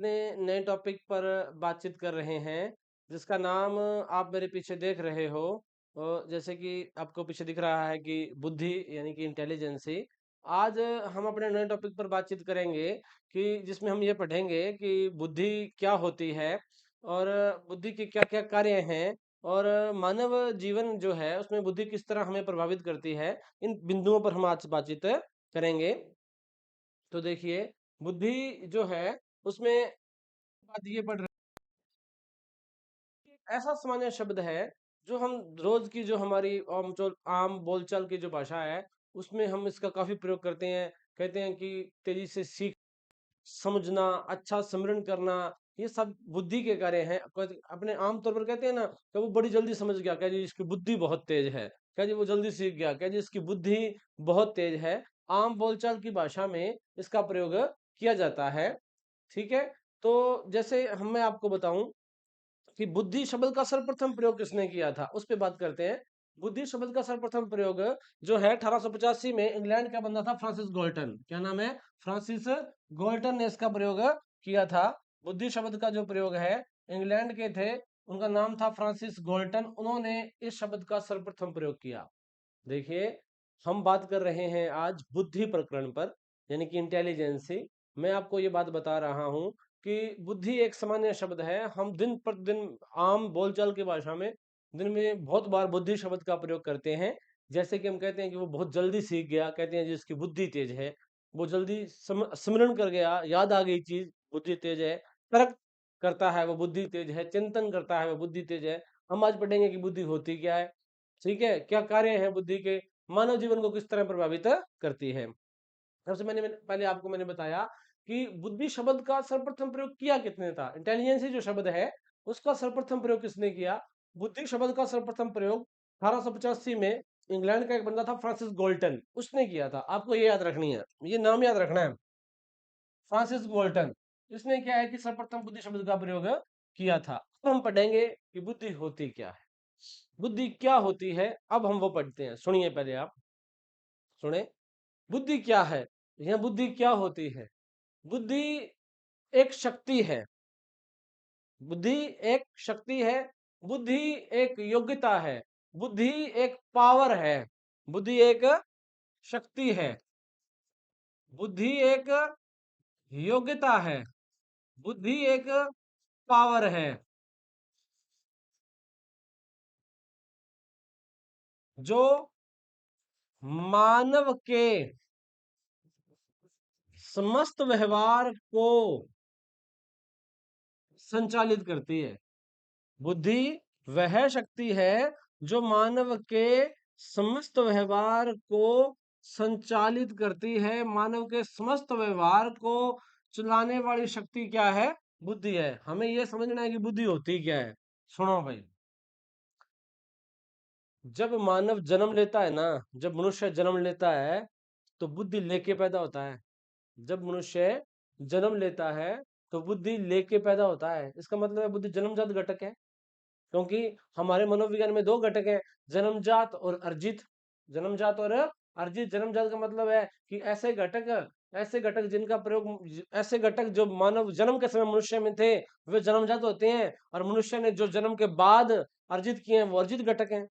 अपने नए टॉपिक पर बातचीत कर रहे हैं, जिसका नाम आप मेरे पीछे देख रहे हो। जैसे कि आपको पीछे दिख रहा है कि बुद्धि यानी कि इंटेलिजेंसी। आज हम अपने नए टॉपिक पर बातचीत करेंगे कि जिसमें हम ये पढ़ेंगे कि बुद्धि क्या होती है और बुद्धि के क्या-क्या कार्य हैं और मानव जीवन जो है उसमें बुद्धि किस तरह हमें प्रभावित करती है। इन बिंदुओं पर हम आज बातचीत करेंगे। तो देखिए, बुद्धि जो है उसमें बात ये पढ़ रहे हैं कि ऐसा सामान्य शब्द है जो हम रोज की जो हमारी जो आम बोलचाल की जो भाषा है उसमें हम इसका काफी प्रयोग करते हैं। कहते हैं कि तेजी से सीख समझना, अच्छा स्मरण करना, ये सब बुद्धि के कार्य हैं। अपने आम तौर पर कहते हैं ना कि वो बड़ी जल्दी समझ गया, क्या जी इसकी बुद्धि बहुत तेज है, क्या जी वो जल्दी सीख गया, क्या जी इसकी बुद्धि बहुत तेज है। आम बोलचाल की भाषा में इसका प्रयोग किया जाता है। ठीक है। तो जैसे हम मैं आपको बताऊं कि बुद्धि शब्द का सर्वप्रथम प्रयोग किसने किया था, उस पे बात करते हैं। बुद्धि शब्द का सर्वप्रथम प्रयोग जो है 1885 में इंग्लैंड का बंदा था फ्रांसिस गोल्टन। क्या नाम है? फ्रांसिस गोल्टन ने इसका प्रयोग किया था। बुद्धि शब्द का जो प्रयोग है, इंग्लैंड के थे, उनका नाम था फ्रांसिस गोल्टन, उन्होंने इस शब्द का सर्वप्रथम प्रयोग किया। देखिए, हम बात कर रहे हैं आज बुद्धि प्रकरण पर, यानी कि इंटेलिजेंसी। मैं आपको ये बात बता रहा हूं कि बुद्धि एक सामान्य शब्द है। हम दिन प्रतिदिन आम बोलचाल की भाषा में दिन में बहुत बार बुद्धि शब्द का प्रयोग करते हैं। जैसे कि हम कहते हैं कि वो बहुत जल्दी सीख गया, कहते हैं जिसकी बुद्धि तेज है, वो जल्दी स्मरण कर गया, याद आ गई चीज, बुद्धि तेज है। तर्क करता है वो बुद्धि तेज है, चिंतन करता है वो बुद्धि तेज है। हम आज पढ़ेंगे कि बुद्धि होती क्या है, ठीक है, क्या कार्य है बुद्धि के, मानव जीवन को किस तरह प्रभावित करती है। सबसे पहले आपको मैंने बताया कि बुद्धि शब्द का सर्वप्रथम प्रयोग किया किसने था। इंटेलिजेंसी जो शब्द है उसका सर्वप्रथम प्रयोग किसने किया? बुद्धि शब्द का सर्वप्रथम प्रयोग 1885 में इंग्लैंड का एक बंदा था फ्रांसिस गोल्टन, उसने किया था। आपको ये याद रखनी है, ये नाम याद रखना है, फ्रांसिस गोल्टन। इसने क्या है कि सर्वप्रथम बुद्धि शब्द का प्रयोग किया था। अब हम पढ़ेंगे कि बुद्धि होती क्या है। बुद्धि क्या होती है, अब हम वो पढ़ते हैं। सुनिए, पहले आप सुने, बुद्धि क्या है, यह बुद्धि क्या होती है। बुद्धि एक शक्ति है। बुद्धि एक शक्ति है। बुद्धि एक योग्यता है। बुद्धि एक पावर है। बुद्धि एक शक्ति है। बुद्धि एक योग्यता है। बुद्धि एक पावर है। जो मानव के समस्त व्यवहार को संचालित करती है। बुद्धि वह शक्ति है जो मानव के समस्त व्यवहार को संचालित करती है। मानव के समस्त व्यवहार को चलाने वाली शक्ति क्या है? बुद्धि है। हमें यह समझना है कि बुद्धि होती क्या है। सुनो भाई, जब मानव जन्म लेता है ना, जब मनुष्य जन्म लेता है तो बुद्धि लेके पैदा होता है। जब मनुष्य जन्म लेता है तो बुद्धि लेके पैदा होता है। इसका मतलब है बुद्धि जन्मजात घटक है। क्योंकि हमारे मनोविज्ञान में दो घटक हैं, जन्मजात और अर्जित। जन्मजात और अर्जित। जन्मजात का मतलब है कि ऐसे घटक जिनका प्रयोग, ऐसे घटक जो मानव जन्म के समय मनुष्य में थे वे जन्मजात होते हैं, और मनुष्य ने जो जन्म के बाद अर्जित किए हैं वो अर्जित घटक हैं।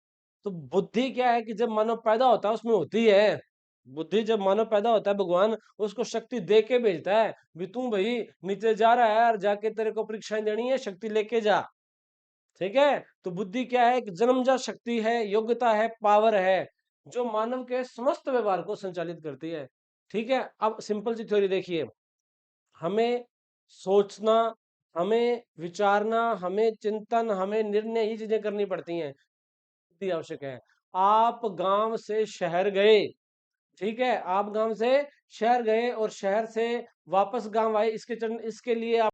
तो बुद्धि क्या है कि जब मानव पैदा होता है उसमें होती है। बुद्धि जब मानव पैदा होता है, भगवान उसको शक्ति दे के भेजता है, भी तू भाई नीचे जा रहा है और जाके तेरे को परीक्षाएं देनी है, शक्ति लेके जा। ठीक है। तो बुद्धि क्या है कि जन्मजात शक्ति है, योग्यता है, पावर है, जो मानव के समस्त व्यवहार को संचालित करती है। ठीक है। अब सिंपल सी थ्योरी देखिए, हमें सोचना, हमें विचारना, हमें चिंतन, हमें निर्णय, ये चीजें करनी पड़ती हैं, बुद्धि आवश्यक है। आप गांव से शहर गए, ठीक है, आप गांव से शहर गए और शहर से वापस गांव आए, इसके लिए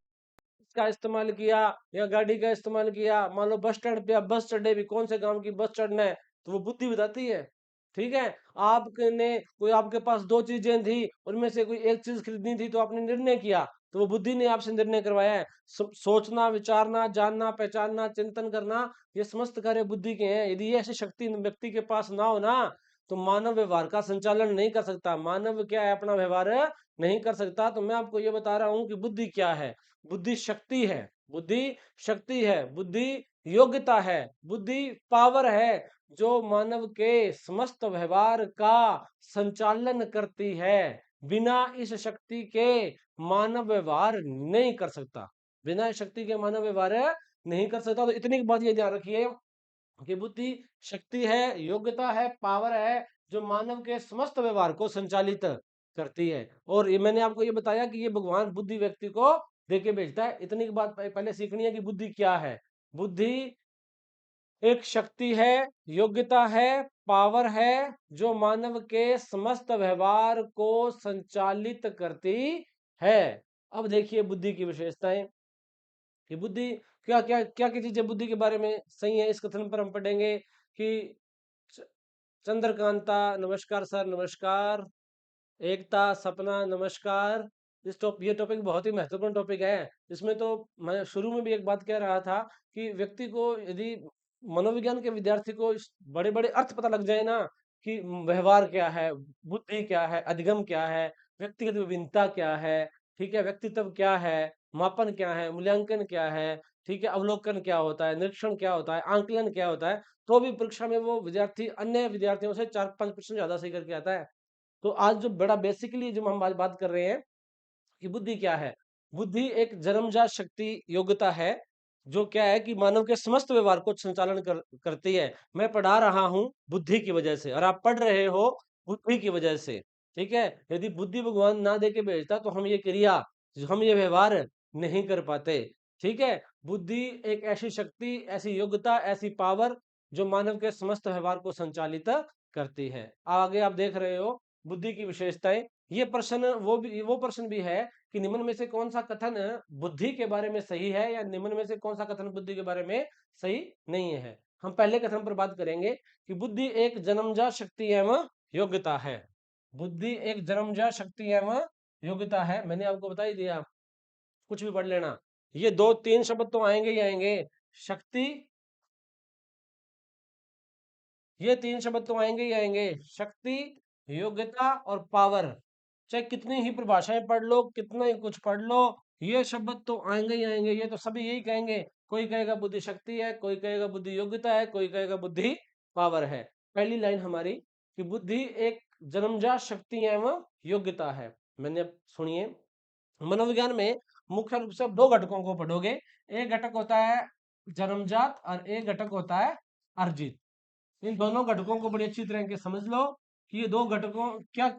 का इस्तेमाल किया या गाड़ी का इस्तेमाल किया। मान लो बस स्टैंड पे आप बस चढ़े, भी कौन से गांव की बस चढ़ना है, तो वो बुद्धि बताती है। ठीक है। आपने कोई, आपके पास दो चीजें थी, उनमें से कोई एक चीज खरीदनी थी, तो आपने निर्णय किया, तो वो बुद्धि ने आपसे निर्णय करवाया है। सोचना, विचारना, जानना, पहचानना, चिंतन करना, ये समस्त कार्य बुद्धि के हैं। यदि ये ऐसी शक्ति व्यक्ति के पास ना हो ना, तो मानव व्यवहार का संचालन नहीं कर सकता। मानव क्या है, अपना व्यवहार नहीं कर सकता। तो मैं आपको ये बता रहा हूं कि बुद्धि क्या है। बुद्धि शक्ति है, बुद्धि शक्ति है, बुद्धि योग्यता है, बुद्धि पावर है जो मानव के समस्त व्यवहार का संचालन करती है। बिना इस शक्ति के मानव व्यवहार नहीं कर सकता, बिना इस शक्ति के मानव व्यवहार नहीं कर सकता। तो इतनी बात ये ध्यान रखिए कि बुद्धि शक्ति है, योग्यता है, पावर है जो मानव के समस्त व्यवहार को संचालित करती है। और ये मैंने आपको ये बताया कि ये भगवान बुद्धि व्यक्ति को देके भेजता है। इतनी बात पहले सीखनी है कि बुद्धि क्या है। बुद्धि एक शक्ति है, योग्यता है, पावर है जो मानव के समस्त व्यवहार को संचालित करती है। अब देखिए बुद्धि की विशेषताएं कि बुद्धि क्या क्या क्या क्या चीजें बुद्धि के बारे में सही है। इस कथन पर हम पढ़ेंगे कि च- चंद्रकांता नमस्कार सर, नमस्कार। एकता सपना नमस्कार। ये टॉपिक बहुत ही महत्वपूर्ण टॉपिक है। इसमें तो मैं शुरू में भी एक बात कह रहा था कि व्यक्ति को यदि मनोविज्ञान के विद्यार्थी को बड़े बड़े अर्थ पता लग जाए ना कि व्यवहार क्या है, बुद्धि क्या है, अधिगम क्या है, व्यक्तिगत विभिन्नता क्या है, ठीक है, व्यक्तित्व क्या है, मापन क्या है, मूल्यांकन क्या है, ठीक है, अवलोकन क्या होता है, निरीक्षण क्या होता है, आंकलन क्या होता है, तो भी परीक्षा में वो विद्यार्थी अन्य विद्यार्थियों से 4-5% ज्यादा सही करके आता है। तो आज जो बड़ा बेसिकली जो हम आज बात कर रहे हैं कि बुद्धि क्या है। बुद्धि एक जन्मजात शक्ति योग्यता है जो क्या है कि मानव के समस्त व्यवहार को संचालन करती है। मैं पढ़ा रहा हूं बुद्धि की वजह से और आप पढ़ रहे हो बुद्धि की वजह से। ठीक है, यदि बुद्धि भगवान ना दे के भेजता तो हम ये क्रिया, हम ये व्यवहार नहीं कर पाते। ठीक है, बुद्धि एक ऐसी शक्ति, ऐसी योग्यता, ऐसी पावर जो मानव के समस्त व्यवहार को संचालित करती है। आगे आप देख रहे हो बुद्धि की विशेषताएं। ये प्रश्न वो प्रश्न भी है कि निम्न में से कौन सा कथन बुद्धि के बारे में सही है या निम्न में से कौन सा कथन बुद्धि के बारे में सही नहीं है। हम पहले कथन पर बात करेंगे कि बुद्धि एक जन्मजात शक्ति एवं योग्यता है। बुद्धि एक जन्मजात शक्ति एवं योग्यता है, मैंने आपको बता ही दिया, कुछ भी पढ़ लेना। ये 2-3 शब्द तो आएंगे ही आएंगे, शक्ति, ये 3 शब्द तो आएंगे ही आएंगे, शक्ति, योग्यता और पावर। चाहे कितनी ही परिभाषाएं पढ़ लो, कितना ही कुछ पढ़ लो, ये शब्द तो आएंगे ही आएंगे। ये तो सभी यही कहेंगे, कोई कहेगा बुद्धि शक्ति है, कोई कहेगा बुद्धि योग्यता है, कोई कहेगा बुद्धि पावर है। पहली लाइन हमारी कि बुद्धि एक जन्मजात शक्ति एवं योग्यता है। मैंने अब सुनिए, मनोविज्ञान में मुख्य रूप से आप 2 घटकों को पढ़ोगे। एक घटक होता है जन्मजात और एक घटक होता है अर्जित। इन दोनों घटकों को बड़ी अच्छी तरह के समझ लो कि ये 2 घटकों क्या,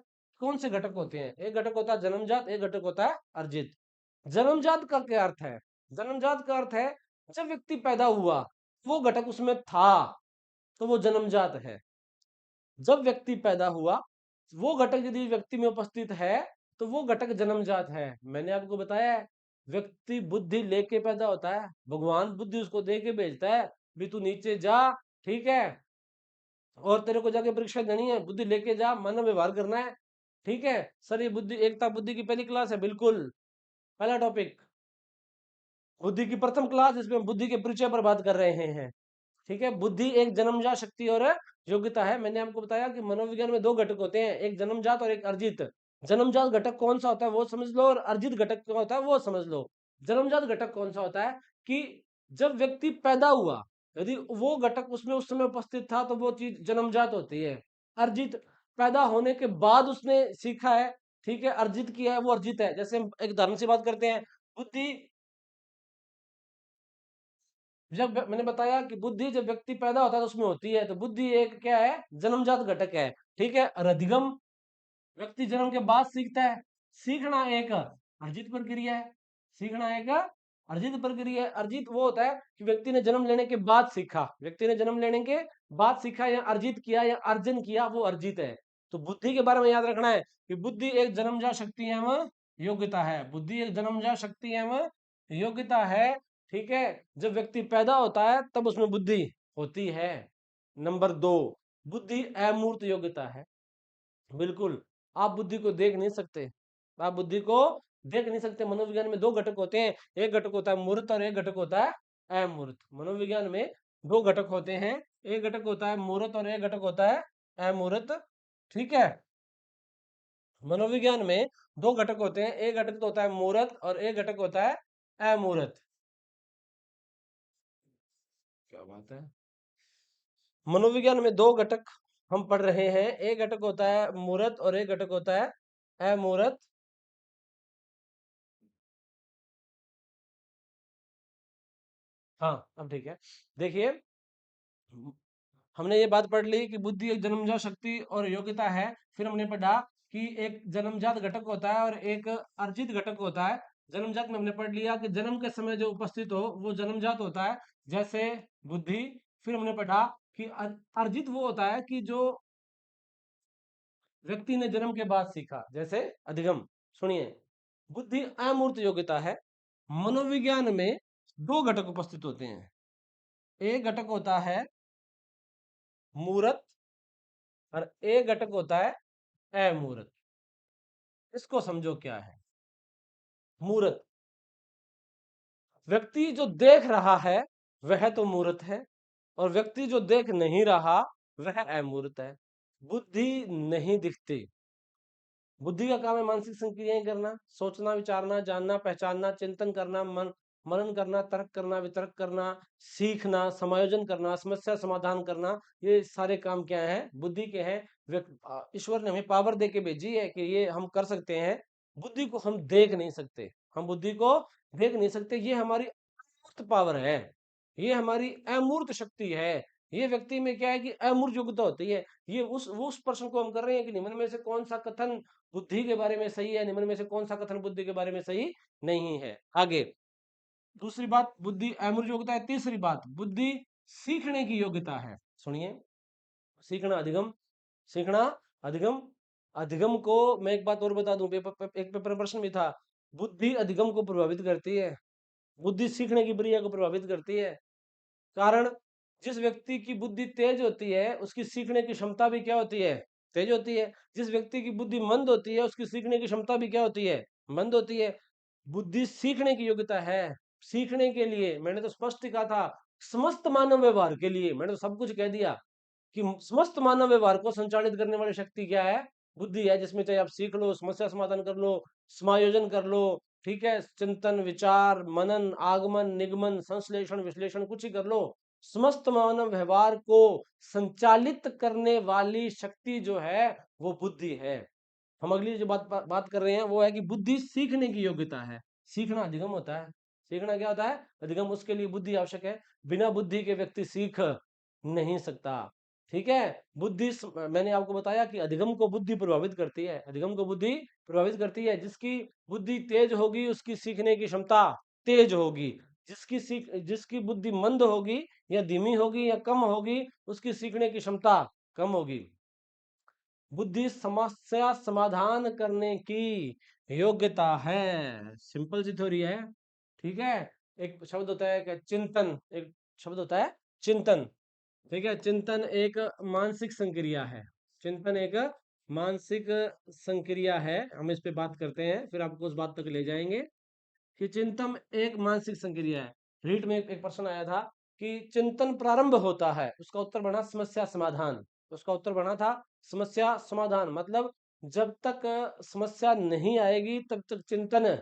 कौन से घटक होते हैं। एक घटक होता है जन्मजात, एक घटक होता है अर्जित। जन्मजात का क्या अर्थ है? जन्मजात का अर्थ है जब व्यक्ति पैदा हुआ वो घटक उसमें था तो वो जन्मजात है। जब व्यक्ति पैदा हुआ वो घटक यदि व्यक्ति में उपस्थित है तो वो घटक जन्मजात है। मैंने आपको बताया है, व्यक्ति बुद्धि लेके पैदा होता है, भगवान बुद्धि उसको दे के भेजता है भी तू नीचे जा, ठीक है, और तेरे को जाके परीक्षा देनी है, बुद्धि लेके जा, मानव व्यवहार करना है। ठीक है सर, ये बुद्धि एकता बुद्धि की पहली क्लास है, बिल्कुल पहला टॉपिक बुद्धि की प्रथम क्लास, इसमें बुद्धि के परिचय पर बात कर रहे हैं। ठीक है, बुद्धि एक जन्मजात शक्ति और योग्यता है। मैंने आपको बताया कि मनोविज्ञान में 2 घटक होते हैं, एक जन्मजात और एक अर्जित। जन्मजात घटक कौन सा होता है वो समझ लो और अर्जित घटक क्या होता है वो समझ लो। जन्मजात घटक कौन सा होता है कि जब व्यक्ति पैदा हुआ यदि वो घटक उसमें उस समय उपस्थित था तो वो चीज जन्मजात होती है। अर्जित पैदा होने के बाद उसने सीखा है, ठीक है, अर्जित किया है, वो अर्जित है। जैसे हम एक उदाहरण से बात करते हैं, बुद्धि, जब मैंने बताया कि बुद्धि जब व्यक्ति पैदा होता है तो उसमें होती है, तो बुद्धि एक क्या है, जन्मजात घटक है। ठीक है, और अधिगम व्यक्ति जन्म के बाद सीखता है। सीखना एक अर्जित प्रक्रिया है, सीखना एक अर्जित प्रक्रिया है। अर्जित वो होता है कि व्यक्ति ने जन्म लेने के बाद सीखा, व्यक्ति ने जन्म लेने के बाद सीखा या अर्जित किया या अर्जन किया, वो अर्जित है। तो बुद्धि के बारे में याद रखना है कि बुद्धि एक जन्मजात शक्ति एवं योग्यता है। बुद्धि एक जन्मजात शक्ति एवं योग्यता है। ठीक है, जब व्यक्ति पैदा होता है तब उसमें बुद्धि होती है। नंबर 2, बुद्धि अमूर्त योग्यता है। बिल्कुल, आप बुद्धि को देख नहीं सकते, आप बुद्धि को देख नहीं सकते। मनोविज्ञान में 2 घटक होते हैं, एक घटक होता है मूर्त और एक घटक होता है अमूर्त। मनोविज्ञान में 2 घटक होते हैं, एक घटक होता है मूर्त और एक घटक होता है अमूर्त। ठीक है, मनोविज्ञान में 2 घटक होते हैं, एक घटक तो होता है मूर्त और एक घटक होता है अमूर्त। क्या बात है। मनोविज्ञान में दो घटक हम पढ़ रहे हैं, एक घटक होता है मूर्त और एक घटक होता है अमूर्त। हाँ अब ठीक है। देखिए, हमने ये बात पढ़ ली कि बुद्धि एक जन्मजात शक्ति और योग्यता है। फिर हमने पढ़ा कि एक जन्मजात घटक होता है और एक अर्जित घटक होता है। जन्मजात में हमने पढ़ लिया कि जन्म के समय जो उपस्थित हो वो जन्मजात होता है, जैसे बुद्धि। फिर हमने पढ़ा कि अर्जित वो होता है कि जो व्यक्ति ने जन्म के बाद सीखा, जैसे अधिगम। सुनिए, बुद्धि अमूर्त योग्यता है। मनोविज्ञान में दो घटक उपस्थित होते हैं, एक घटक होता है मूर्त और एक घटक होता है अमूर्त। इसको समझो क्या है। मूर्त, व्यक्ति जो देख रहा है वह तो मूर्त है, और व्यक्ति जो देख नहीं रहा वह अमूर्त है। बुद्धि नहीं दिखती। बुद्धि का काम है मानसिक संक्रियाएं करना, सोचना, विचारना, जानना, पहचानना, चिंतन करना, मनन करना, तर्क करना, वितर्क करना, सीखना, समायोजन करना, समस्या समाधान करना। ये सारे काम क्या है, बुद्धि के हैं। ईश्वर ने हमें पावर दे के भेजी है कि ये हम कर सकते हैं। बुद्धि को हम देख नहीं सकते, हम बुद्धि को देख नहीं सकते। ये हमारी अमूर्त पावर है, ये हमारी अमूर्त शक्ति है। ये व्यक्ति में क्या है कि अमूर्त योग्यता होती है। ये उस प्रश्न को हम कर रहे हैं कि निम्न में से कौन सा कथन बुद्धि के बारे में सही है, निम्न में से कौन सा कथन बुद्धि के बारे में सही नहीं है। आगे दूसरी बात, बुद्धि अमूर्त योग्यता है। तीसरी बात, बुद्धि सीखने की योग्यता है। सुनिए, सीखना अधिगम, सीखना अधिगम। अधिगम को मैं एक बात और बता दूं, एक पेपर में प्रश्न भी था, बुद्धि अधिगम को प्रभावित करती है, बुद्धि सीखने की प्रक्रिया को प्रभावित करती है। कारण, जिस व्यक्ति की बुद्धि तेज होती है उसकी सीखने की क्षमता भी क्या होती है, तेज होती है। जिस व्यक्ति की बुद्धि मंद होती है उसकी सीखने की क्षमता भी क्या होती है, मंद होती है। बुद्धि सीखने की योग्यता है। सीखने के लिए मैंने तो स्पष्ट ही कहा था, समस्त मानव व्यवहार के लिए मैंने तो सब कुछ कह दिया कि समस्त मानव व्यवहार को संचालित करने वाली शक्ति क्या है, बुद्धि है। जिसमें चाहे आप सीख लो, समस्या समाधान कर लो, समायोजन कर लो, ठीक है, चिंतन, विचार, मनन, आगमन, निगमन, संश्लेषण, विश्लेषण, कुछ ही कर लो। समस्त मानव व्यवहार को संचालित करने वाली शक्ति जो है वो बुद्धि है। हम अगली जो बात कर रहे हैं वो है कि बुद्धि सीखने की योग्यता है। सीखना अधिगम होता है। सीखना क्या होता है, अधिगम। उसके लिए बुद्धि आवश्यक है, बिना बुद्धि के व्यक्ति सीख नहीं सकता। ठीक है, मैंने आपको बताया कि अधिगम को बुद्धि प्रभावित करती है, अधिगम को बुद्धि प्रभावित करती है। जिसकी बुद्धि तेज होगी उसकी सीखने की क्षमता तेज होगी, जिसकी बुद्धि मंद होगी या धीमी होगी या कम होगी उसकी सीखने की क्षमता कम होगी। बुद्धि समस्या समाधान करने की योग्यता है। सिंपल सी थ्योरी है। ठीक है, एक शब्द होता है कि चिंतन, एक शब्द होता है चिंतन। ठीक है, चिंतन एक मानसिक संक्रिया है। चिंतन एक मानसिक संक्रिया है। हम इस पे बात करते हैं, फिर आपको उस बात तक ले जाएंगे कि चिंतन एक मानसिक संक्रिया है। रीट में एक प्रश्न आया था कि चिंतन प्रारंभ होता है, उसका उत्तर बना समस्या समाधान। उसका उत्तर बना था समस्या समाधान। मतलब जब तक समस्या नहीं आएगी तब तक चिंतन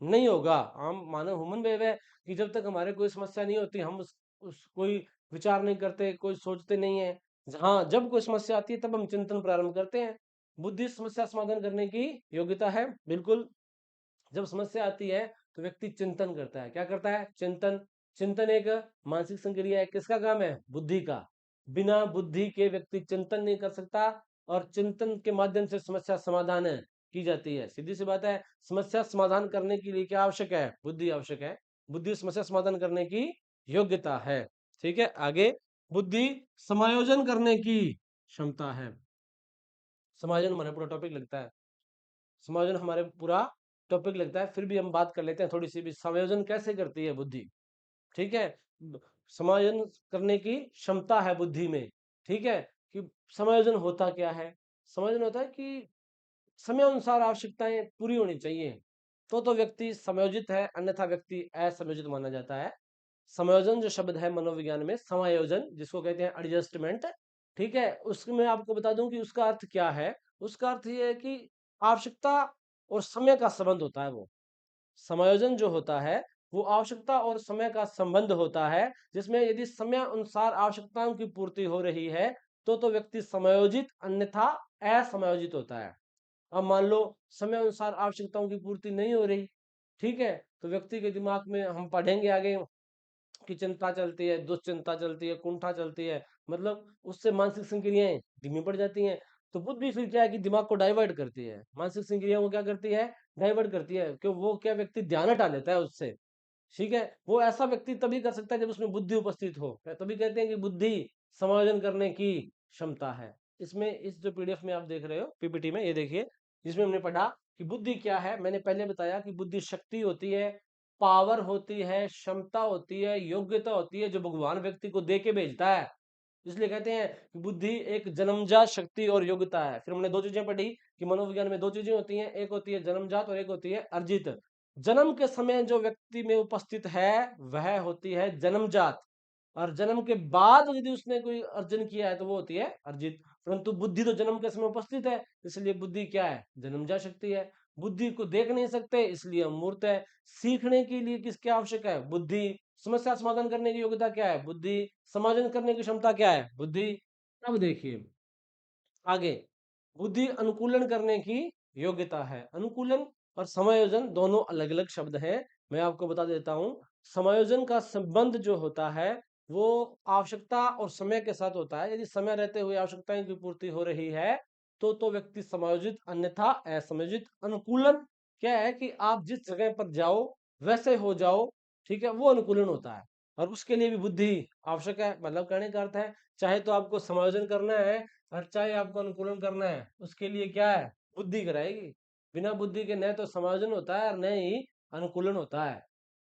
नहीं होगा। हम मानव ह्यूमन बेव है कि जब तक हमारे कोई समस्या नहीं होती हम उस कोई विचार नहीं करते, कोई सोचते नहीं है। हाँ, जब कोई समस्या आती है तब हम चिंतन प्रारंभ करते हैं। बुद्धि समस्या समाधान करने की योग्यता है, बिल्कुल। जब समस्या आती है तो व्यक्ति चिंतन करता है। क्या करता है, चिंतन। चिंतन एक मानसिक संक्रिया है, किसका काम है, बुद्धि का। बिना बुद्धि के व्यक्ति चिंतन नहीं कर सकता, और चिंतन के माध्यम से समस्या समाधान की जाती है। सीधी सी बात है, समस्या समाधान करने के लिए क्या आवश्यक है, बुद्धि आवश्यक है। बुद्धि समस्या समाधान करने की योग्यता है। ठीक है, आगे, बुद्धि समायोजन करने की क्षमता है। समायोजन हमारा पूरा टॉपिक लगता है, समायोजन हमारे पूरा टॉपिक लगता है। फिर भी हम बात कर लेते हैं थोड़ी सी भी, समायोजन कैसे करती है बुद्धि। ठीक है, समायोजन करने की क्षमता है बुद्धि में। ठीक है, कि समायोजन होता क्या है, समायोजन होता है कि समय अनुसार आवश्यकताएं पूरी होनी चाहिए तो व्यक्ति समायोजित है, अन्यथा व्यक्ति असमयोजित माना जाता है। समायोजन जो शब्द है मनोविज्ञान में, समायोजन जिसको कहते हैं एडजस्टमेंट। ठीक है, उसमें आपको बता दूं कि उसका अर्थ क्या है। उसका अर्थ ये है कि आवश्यकता और समय का संबंध होता है वो। समायोजन जो होता है वो आवश्यकता और समय का संबंध होता है, जिसमें यदि समय अनुसार आवश्यकताओं की पूर्ति हो रही है तो व्यक्ति समायोजित, अन्यथा असमायोजित होता है। अब मान लो समय अनुसार आवश्यकताओं की पूर्ति नहीं हो रही, ठीक है, तो व्यक्ति के दिमाग में, हम पढ़ेंगे आगे, की चिंता चलती है, दुश्चिंता चलती है, कुंठा चलती है, मतलब उससे मानसिक संक्रियाएं धीमी पड़ जाती हैं। तो बुद्धि फिर क्या है कि दिमाग को डाइवर्ट करती है, मानसिक संक्रियाओं को क्या करती है, डाइवर्ट करती है, कि वो क्या व्यक्ति ध्यान हटा लेता है उससे। ठीक है, वो ऐसा व्यक्ति तभी कर सकता है जब उसमें बुद्धि उपस्थित हो, तभी कहते हैं कि बुद्धि समायोजन करने की क्षमता है। इसमें इस जो पीडीएफ में आप देख रहे हो पीपीटी में, ये देखिए, जिसमें हमने पढ़ा कि बुद्धि क्या है। मैंने पहले बताया कि बुद्धि शक्ति होती है, पावर होती है, क्षमता होती है, योग्यता होती है, जो भगवान व्यक्ति को दे के भेजता है। इसलिए कहते हैं कि बुद्धि एक जन्मजात शक्ति और योग्यता है। फिर हमने दो चीजें पढ़ी कि मनोविज्ञान में दो चीजें होती हैं, एक होती है जन्मजात और एक होती है अर्जित। जन्म के समय जो व्यक्ति में उपस्थित है वह होती है जन्मजात, और जन्म के बाद यदि उसने कोई अर्जन किया है तो वो होती है अर्जित। परंतु बुद्धि तो जन्म के समय उपस्थित है, इसलिए बुद्धि क्या है, जन्मजात शक्ति है। बुद्धि को देख नहीं सकते इसलिए अमूर्त है। सीखने के लिए किसकी आवश्यक है, बुद्धि। समस्या समाधान करने की योग्यता क्या है, बुद्धि। समाधान करने की क्षमता क्या है, बुद्धि। अब देखिए आगे, बुद्धि अनुकूलन करने की योग्यता है। अनुकूलन और समायोजन दोनों अलग अलग शब्द हैं, मैं आपको बता देता हूं। समायोजन का संबंध जो होता है वो आवश्यकता और समय के साथ होता है। यदि समय रहते हुए आवश्यकताएं की पूर्ति हो रही है तो व्यक्ति समायोजित, अन्यथा असमायोजित। अनुकूलन क्या है कि आप जिस जगह पर जाओ वैसे हो जाओ, ठीक है, वो अनुकूलन होता है। और उसके लिए भी बुद्धि आवश्यक है। मतलब कहने का अर्थ है, चाहे तो आपको समायोजन करना है और चाहे आपको अनुकूलन करना है, उसके लिए क्या है, बुद्धि कराएगी। बिना बुद्धि के न तो समायोजन होता है और न ही अनुकूलन होता है।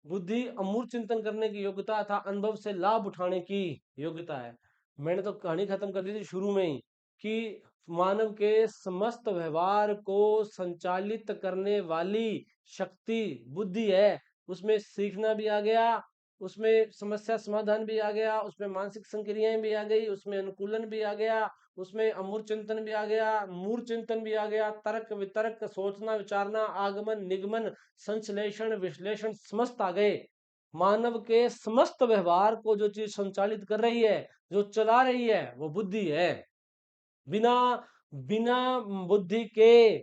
बुद्धि अमूर्त चिंतन करने की योग्यता था, अनुभव से लाभ उठाने की योग्यता है। मैंने तो कहानी खत्म कर दी थी शुरू में ही कि मानव के समस्त व्यवहार को संचालित करने वाली शक्ति बुद्धि है। उसमें सीखना भी आ गया, उसमें समस्या समाधान भी आ गया, उसमें मानसिक संक्रियाएं भी आ गई, उसमें अनुकूलन भी आ गया, उसमें अमूर्त चिंतन भी आ गया, मूर्त चिंतन भी आ गया, तर्क वितर्क, सोचना विचारना, आगमन निगमन, संश्लेषण विश्लेषण समस्त आ गए। मानव के समस्त व्यवहार को जो चीज संचालित कर रही है, जो चला रही है, वो बुद्धि है। बिना बिना बुद्धि के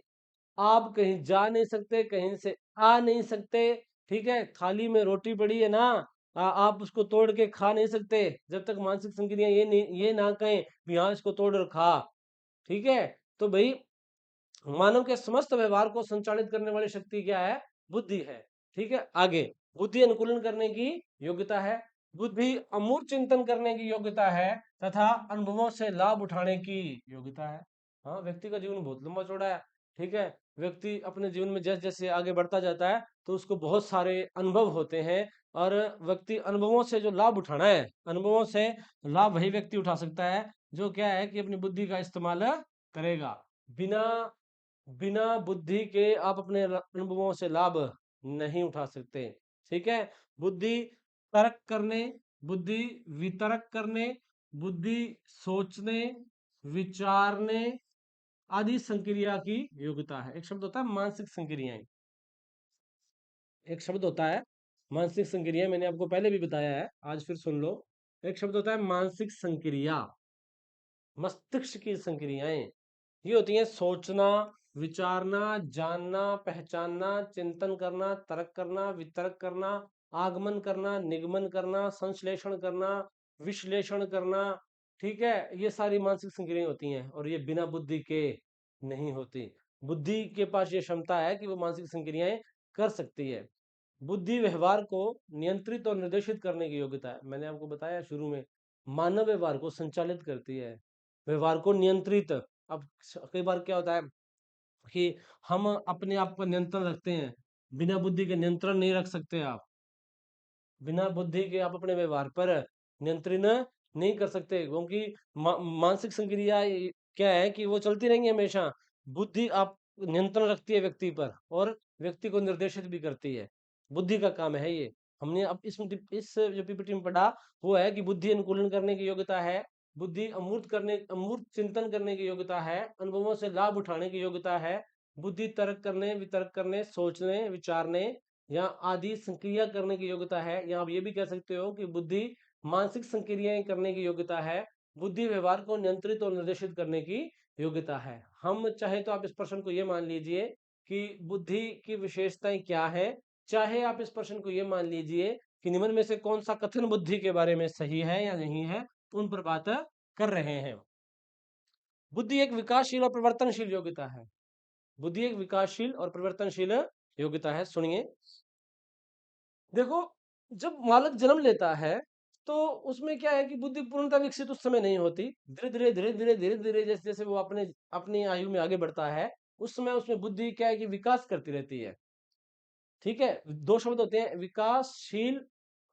आप कहीं जा नहीं सकते, कहीं से आ नहीं सकते। ठीक है, थाली में रोटी पड़ी है ना, आप उसको तोड़ के खा नहीं सकते जब तक मानसिक संक्रिया ये ना कहें भी हाँ इसको तोड़ और खा। ठीक है, तो भाई मानव के समस्त व्यवहार को संचालित करने वाली शक्ति क्या है, बुद्धि है। ठीक है, आगे, बुद्धि अनुकूलन करने की योग्यता है। बुद्धि अमूर्त चिंतन करने की योग्यता है तथा अनुभवों से लाभ उठाने की योग्यता है। हाँ, व्यक्ति का जीवन बहुत लंबा चौड़ा है। ठीक है, व्यक्ति अपने जीवन में जैसे जैसे आगे बढ़ता जाता है तो उसको बहुत सारे अनुभव होते हैं, और व्यक्ति अनुभवों से जो लाभ उठाना है, अनुभवों से लाभ वही व्यक्ति उठा सकता है जो क्या है कि अपनी बुद्धि का इस्तेमाल करेगा। बिना बिना बुद्धि के आप अपने अनुभवों से लाभ नहीं उठा सकते। ठीक है, बुद्धि तर्क करने, बुद्धि वितर्क करने, बुद्धि सोचने विचारने आदि संक्रिया की योग्यता है। एक शब्द होता है मानसिक संक्रियाएं, एक शब्द होता है मानसिक संक्रिया, मैंने आपको पहले भी बताया है, आज फिर सुन लो। एक शब्द होता है मानसिक संक्रिया, मस्तिष्क की संक्रियाएं। ये होती हैं सोचना, विचारना, जानना, पहचानना, चिंतन करना, तर्क करना, वितर्क करना, आगमन करना, निगमन करना, संश्लेषण करना, विश्लेषण करना। ठीक है, ये सारी मानसिक संक्रियाएं होती हैं और ये बिना बुद्धि के नहीं होती। बुद्धि के पास ये क्षमता है कि वो मानसिक संक्रियाएं कर सकती है। बुद्धि व्यवहार को नियंत्रित और निर्देशित करने की योग्यता है। मैंने आपको बताया शुरू में, मानव व्यवहार को संचालित करती है, व्यवहार को नियंत्रित। अब कई बार क्या होता है कि हम अपने आप पर नियंत्रण रखते हैं, बिना बुद्धि के नियंत्रण नहीं रख सकते आप। बिना बुद्धि के आप अपने व्यवहार पर नियंत्रण नहीं कर सकते, क्योंकि मानसिक संक्रिया क्या है कि वो चलती रहेंगी हमेशा। बुद्धि आप नियंत्रण रखती है व्यक्ति पर और व्यक्ति को निर्देशित भी करती है, बुद्धि का काम है ये। हमने अब इस जो पीपीटी में पढ़ा वो है कि बुद्धि अनुकूलन करने की योग्यता है, बुद्धि अमूर्त चिंतन करने की योग्यता है, अनुभवों से लाभ उठाने की योग्यता है, बुद्धि तर्क करने वितर्क करने सोचने विचारने या आदि संक्रिया करने की योग्यता है, या आप ये भी कह सकते हो कि बुद्धि मानसिक संक्रियाएं करने की योग्यता है, बुद्धि व्यवहार को नियंत्रित और निर्देशित करने की योग्यता है। हम चाहे तो आप इस प्रश्न को ये मान लीजिए कि बुद्धि की विशेषताएं क्या है, चाहे आप इस प्रश्न को ये मान लीजिए कि निम्न में से कौन सा कथन बुद्धि के बारे में सही है या नहीं है, उन पर बात कर रहे हैं। बुद्धि एक विकासशील और परिवर्तनशील योग्यता है। बुद्धि एक विकासशील और परिवर्तनशील योग्यता है। सुनिए, देखो, जब बालक जन्म लेता है तो उसमें क्या है कि बुद्धि पूर्णतः विकसित उस समय नहीं होती। धीरे धीरे जैसे जैसे वो अपने अपनी आयु में आगे बढ़ता है, उस समय उसमें बुद्धि क्या है कि विकास करती रहती है। ठीक है, दो शब्द होते हैं, विकासशील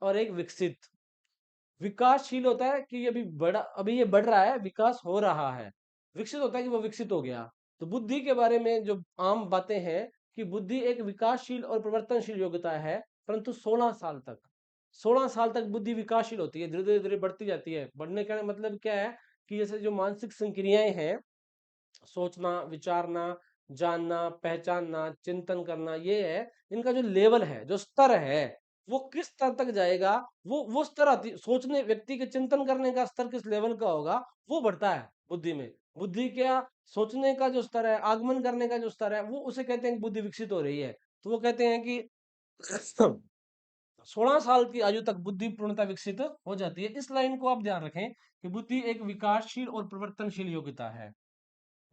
और एक विकसित। विकासशील होता है कि अभी ये बढ़ रहा है, विकास हो रहा है। विकसित होता है कि वो विकसित हो गया। तो बुद्धि के बारे में जो आम बातें हैं कि बुद्धि एक विकासशील और परिवर्तनशील योग्यता है, परंतु 16 साल तक, 16 साल तक बुद्धि विकासशील होती है, धीरे धीरे धीरे बढ़ती जाती है। बढ़ने का मतलब क्या है कि जैसे जो मानसिक संक्रियाएं हैं, सोचना, विचारना, जानना, पहचानना, चिंतन करना, ये है इनका जो लेवल है, जो स्तर है, वो किस स्तर तक जाएगा, वो स्तर आती सोचने व्यक्ति के चिंतन करने का स्तर किस लेवल का होगा, वो बढ़ता है बुद्धि में। बुद्धि क्या, सोचने का जो स्तर है, आगमन करने का जो स्तर है, वो उसे कहते हैं कि बुद्धि विकसित हो रही है। तो वो कहते हैं कि 16 साल की आयु तक बुद्धि पूर्णतः विकसित हो जाती है। इस लाइन को आप ध्यान रखें कि बुद्धि एक विकासशील और परिवर्तनशील योग्यता है।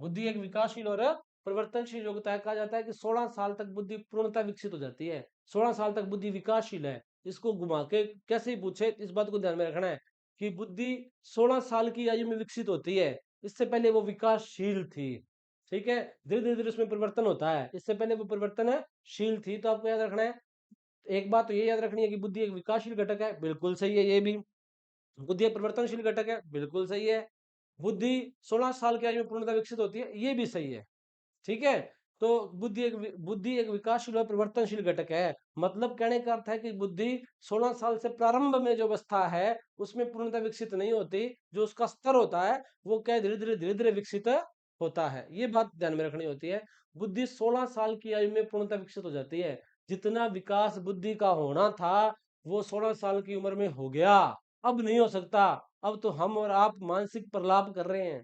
बुद्धि एक विकासशील और परिवर्तनशील योग्यता है। कहा जाता है कि 16 साल तक बुद्धि पूर्णतः विकसित हो जाती है, 16 साल तक बुद्धि विकासशील है। इसको घुमा के कैसे ही पूछे, इस बात को ध्यान में रखना है कि बुद्धि 16 साल की आयु में विकसित होती है, इससे पहले वो विकासशील थी। ठीक है, धीरे धीरे धीरे उसमें परिवर्तन होता है, इससे पहले वो परिवर्तनशील थी। तो आपको याद रखना है, एक बात तो ये याद रखनी है कि बुद्धि एक विकासशील घटक है, बिल्कुल सही है। ये भी बुद्धि एक परिवर्तनशील घटक है, बिल्कुल सही है। बुद्धि 16 साल की आयु में पूर्णतः विकसित होती है, ये भी सही है। ठीक है, तो बुद्धि एक विकासशील और परिवर्तनशील घटक है। मतलब कहने का अर्थ है कि बुद्धि 16 साल से प्रारंभ में जो अवस्था है उसमें पूर्णतः विकसित नहीं होती, जो उसका स्तर होता है वो क्या धीरे धीरे विकसित होता है। ये बात ध्यान में रखनी होती है। बुद्धि 16 साल की आयु में पूर्णतः विकसित हो जाती है। जितना विकास बुद्धि का होना था वो 16 साल की उम्र में हो गया, अब नहीं हो सकता। अब तो हम और आप मानसिक प्रलाप कर रहे हैं,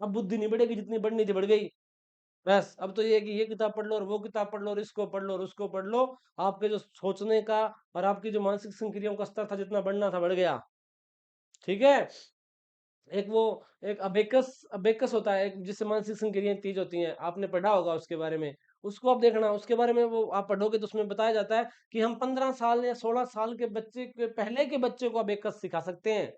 अब बुद्धि नहीं बढ़ेगी, जितनी बढ़नी थी बढ़ गई। बस अब तो ये है कि ये किताब पढ़ लो और वो किताब पढ़ लो और इसको पढ़ लो और उसको पढ़ लो, आपके जो सोचने का और आपकी जो मानसिक संक्रियाओं का स्तर था जितना बढ़ना था बढ़ गया। ठीक है, एक वो एक अबेकस अबेकस होता है, एक जिससे मानसिक संक्रियाएं तेज होती हैं, आपने पढ़ा होगा उसके बारे में। उसको आप देखना, उसके बारे में वो आप पढ़ोगे तो उसमें बताया जाता है कि हम 15 साल या 16 साल के बच्चे के पहले के बच्चे को अबेकस सिखा सकते हैं,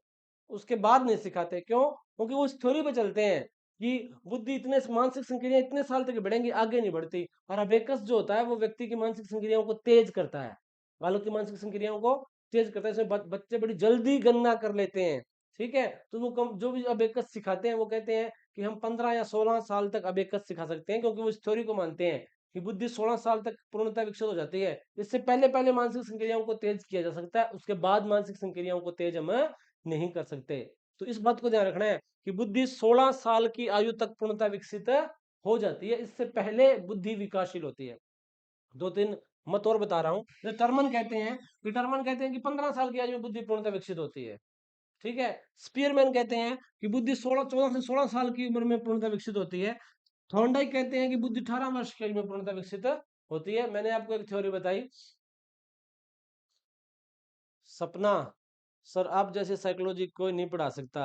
उसके बाद नहीं सिखाते। क्यों? क्योंकि वो इस थ्योरी पे चलते हैं कि बुद्धि इतने मानसिक संक्रियाएं इतने साल तक बढ़ेंगी, आगे नहीं बढ़ती। और अबेकस जो होता है वो व्यक्ति की मानसिक संक्रियाओं को तेज करता है, बालक की मानसिक संक्रियाओं को तेज करता है। इसमें बच्चे बड़ी जल्दी गणना कर लेते हैं। ठीक है, तो वो जो भी अबेकस सिखाते हैं वो कहते हैं कि हम 15 या 16 साल तक अबेकस सिखा सकते हैं, क्योंकि वो इस थ्योरी को मानते हैं कि बुद्धि 16 साल तक पूर्णतः विकसित हो जाती है। इससे पहले पहले मानसिक संक्रियाओं को तेज किया जा सकता है, उसके बाद मानसिक संक्रियाओं को तेज हम नहीं कर सकते। तो इस बात को ध्यान रखना है कि बुद्धि 16 साल की आयु तक पूर्णतः विकसित हो जाती है, इससे पहले बुद्धि विकासशील होती है। दो तीन मत और बता रहा हूं। टर्मन कहते हैं कि 15 साल की आयु में बुद्धि पूर्णतः विकसित होती है। ठीक है, स्पीयरमैन कहते हैं कि बुद्धि 14 से 16 साल की उम्र में पूर्णतः विकसित होती है। थॉर्नडाइक कहते हैं कि बुद्धि 18 वर्ष की आयु में पूर्णतः विकसित होती है। मैंने आपको एक थ्योरी बताई। सपना, सर आप जैसे साइकोलॉजी कोई नहीं पढ़ा सकता।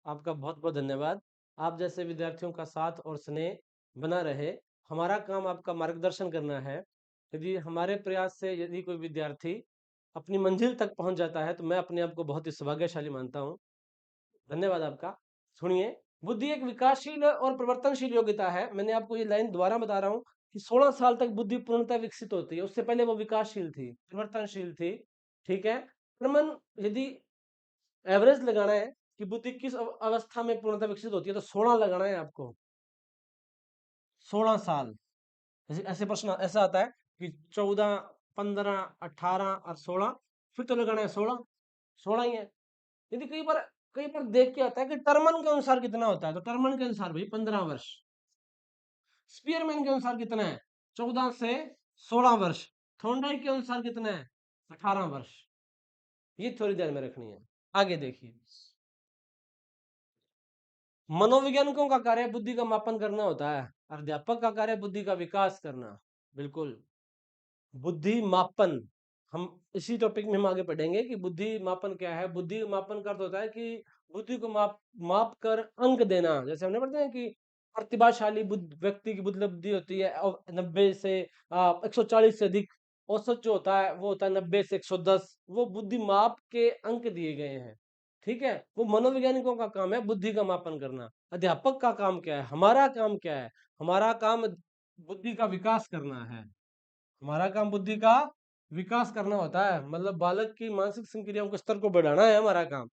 आपका बहुत बहुत धन्यवाद। आप जैसे विद्यार्थियों का साथ और स्नेह बना रहे। हमारा काम आपका मार्गदर्शन करना है। यदि हमारे प्रयास से यदि कोई विद्यार्थी अपनी मंजिल तक पहुंच जाता है तो मैं अपने आप को बहुत ही सौभाग्यशाली मानता हूँ। धन्यवाद आपका। सुनिए, बुद्धि एक विकासशील और परिवर्तनशील योग्यता है। मैंने आपको ये लाइन दोबारा बता रहा हूँ कि 16 साल तक बुद्धि पूर्णतः विकसित होती है, उससे पहले वो विकासशील थी, परिवर्तनशील थी। ठीक है, प्रमन यदि एवरेज लगाना है कि बुद्धि किस अवस्था में पूर्णतः विकसित होती है तो 16 लगाना है आपको। 16 साल, ऐसे ऐसे प्रश्न ऐसा आता है कि 14, 15, 18 और 16, फिर तो लगाना है 16, 16 ही है। यदि कई बार देख के आता है कि टर्मन के अनुसार कितना होता है, तो टर्मन के अनुसार भाई 15 वर्ष। स्पीयरमैन के अनुसार कितना है? 14 से 16 वर्ष। थॉर्नडाइक के अनुसार कितना है? 18 वर्ष। ये थोड़ी ध्यान में रखनी है। आगे देखिए, मनोवैज्ञानिकों का कार्य बुद्धि का मापन करना होता है, अध्यापक का कार्य बुद्धि का विकास करना। बिल्कुल, बुद्धि मापन, हम इसी टॉपिक में हम आगे पढ़ेंगे कि बुद्धि मापन क्या है। बुद्धि मापन का अर्थ होता है कि बुद्धि को माप कर अंक देना। जैसे हमने पढ़ते हैं कि प्रतिभाशाली व्यक्ति की बुद्धि होती है 90 से 140 से अधिक। औसत जो होता है वो होता है 90 से 110। वो बुद्धि माप के अंक दिए गए हैं, ठीक है। वो मनोवैज्ञानिकों का काम है बुद्धि का मापन करना। अध्यापक का काम क्या है? हमारा काम क्या है? हमारा काम बुद्धि का विकास करना है। हमारा काम बुद्धि का विकास करना होता है, मतलब बालक की मानसिक संक्रियाओं के स्तर को बढ़ाना है हमारा काम।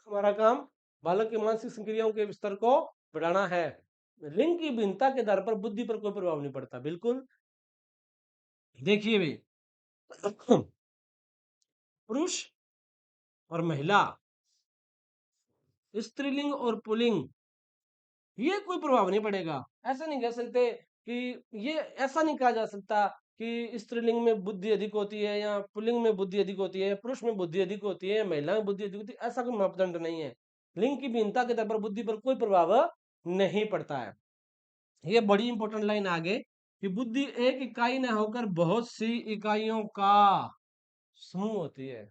हमारा काम बालक की मानसिक संक्रियाओं के स्तर को बढ़ाना है। लिंग की भिन्नता के आधार पर बुद्धि पर कोई प्रभाव नहीं पड़ता। बिल्कुल, देखिए भी पुरुष और महिला, स्त्रीलिंग और पुल्लिंग, ये कोई प्रभाव नहीं पड़ेगा। ऐसा नहीं कह सकते कि ये ऐसा नहीं कहा जा सकता कि स्त्रीलिंग में बुद्धि अधिक होती है या पुल्लिंग में बुद्धि अधिक होती है, पुरुष में बुद्धि अधिक होती है, महिला में बुद्धि अधिक होती है। ऐसा कोई मापदंड नहीं है। लिंग की भिन्नता के आधार पर बुद्धि पर कोई प्रभाव नहीं पड़ता है। ये बड़ी इंपॉर्टेंट लाइन आगे कि बुद्धि एक इकाई न होकर बहुत सी इकाइयों का समूह होती है।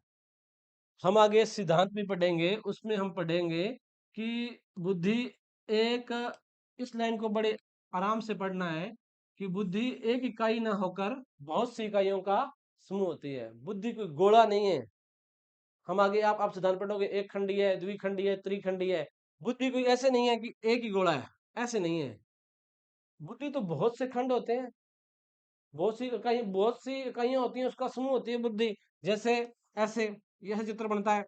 हम आगे सिद्धांत भी पढ़ेंगे, उसमें हम पढ़ेंगे कि बुद्धि एक, इस लाइन को बड़े आराम से पढ़ना है कि बुद्धि एक इकाई ना होकर बहुत सी इकाइयों का समूह होती है। बुद्धि कोई गोला नहीं है। हम आगे आप सिद्धांत पढ़ोगे, एक खंडी है, द्विखंडी है, त्रिखंडी है। बुद्धि कोई ऐसे नहीं है कि एक ही गोला है, ऐसे नहीं है। बुद्धि तो बहुत से खंड होते हैं, बहुत सी इकाइयां होती हैं, उसका समूह होती है बुद्धि। जैसे ऐसे यह चित्र बनता है।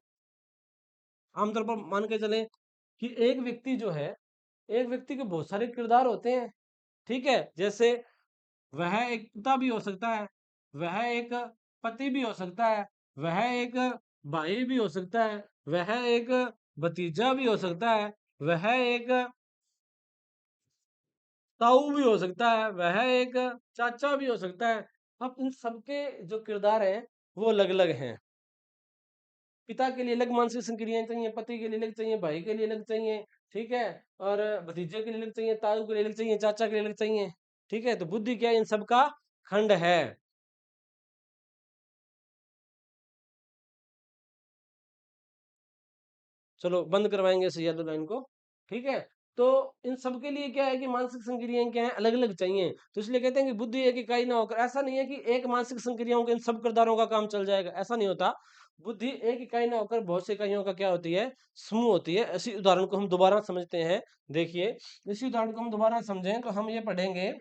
आमतौर पर मान के चले कि एक व्यक्ति जो है, एक व्यक्ति के बहुत सारे किरदार होते हैं, ठीक है। जैसे वह एक पिता भी हो सकता है, वह एक पति भी हो सकता है, वह एक भाई भी हो सकता है, वह एक भतीजा भी हो सकता है, वह एक ताऊ भी हो सकता है, वह एक चाचा भी हो सकता है। अब इन सबके जो किरदार हैं वो अलग अलग हैं। पिता के लिए अलग मानसिक संक्रियाएं चाहिए, पति के लिए अलग चाहिए, भाई के लिए अलग चाहिए, ठीक है। और भतीजे के लिए अलग चाहिए, ताऊ के लिए अलग चाहिए, चाचा के लिए अलग चाहिए, ठीक है। तो बुद्धि क्या है? इन सबका खंड है। चलो बंद करवाएंगे इस येलो लाइन को, ठीक है। तो इन सबके लिए क्या है कि मानसिक संक्रियाएं क्या है? अलग अलग चाहिए। तो इसलिए कहते हैं कि बुद्धि एक इकाई ना होकर, ऐसा नहीं है कि एक मानसिक संक्रियाओं के इन सब किरदारों का काम चल जाएगा, ऐसा नहीं होता। बुद्धि एक इकाई ना होकर बहुत सी इकाइयों का क्या होती है? समूह होती है। इसी उदाहरण को हम दोबारा समझते हैं। देखिए, इसी उदाहरण को हम दोबारा समझें तो हम ये पढ़ेंगे,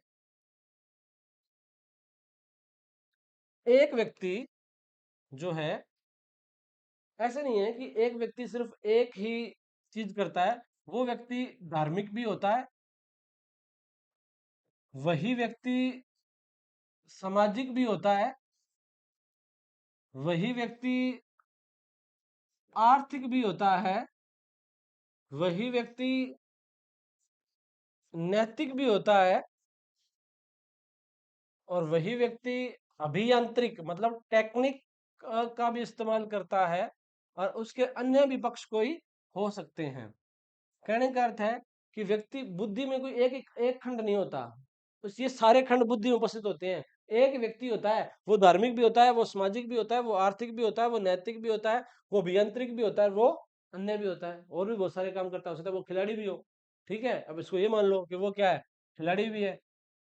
एक व्यक्ति जो है, ऐसे नहीं है कि एक व्यक्ति सिर्फ एक ही चीज करता है। वो व्यक्ति धार्मिक भी होता है, वही व्यक्ति सामाजिक भी होता है, वही व्यक्ति आर्थिक भी होता है, वही व्यक्ति नैतिक भी होता है, और वही व्यक्ति अभियांत्रिक मतलब टेक्निक का भी इस्तेमाल करता है, और उसके अन्य भी पक्ष कोई हो सकते हैं। कहने का अर्थ है कि व्यक्ति बुद्धि में कोई एक खंड नहीं होता, तो ये सारे खंड बुद्धि में उपस्थित होते हैं। एक व्यक्ति होता है, वो धार्मिक भी होता है, वो सामाजिक भी होता है, वो आर्थिक भी होता है, वो नैतिक भी होता है, वो अभियांत्रिक भी होता है, वो अन्य भी होता है, और भी बहुत सारे काम करता है। हो सकता है वो खिलाड़ी भी हो, ठीक है। अब इसको ये मान लो कि वो क्या है? खिलाड़ी भी है।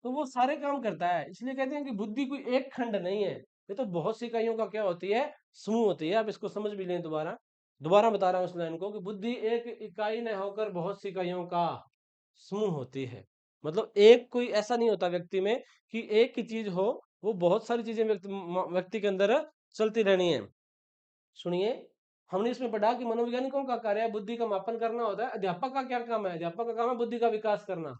तो वो सारे काम करता है। इसलिए कहते हैं कि बुद्धि कोई एक खंड नहीं है, ये तो बहुत सी इकाइयों का क्या होती है? समूह होती है। अब इसको समझ भी लें दोबारा, दोबारा बता रहा हूं इस लाइन को कि बुद्धि एक इकाई न होकर बहुत सी इकाइयों का समूह होती है। मतलब एक कोई ऐसा नहीं होता व्यक्ति में कि एक ही चीज हो, वो बहुत सारी चीजें व्यक्ति के अंदर चलती रहनी है। सुनिए, हमने इसमें पढ़ा कि मनोवैज्ञानिकों का कार्य है बुद्धि का मापन करना होता है। अध्यापक का क्या काम है? अध्यापक का काम है बुद्धि का विकास करना,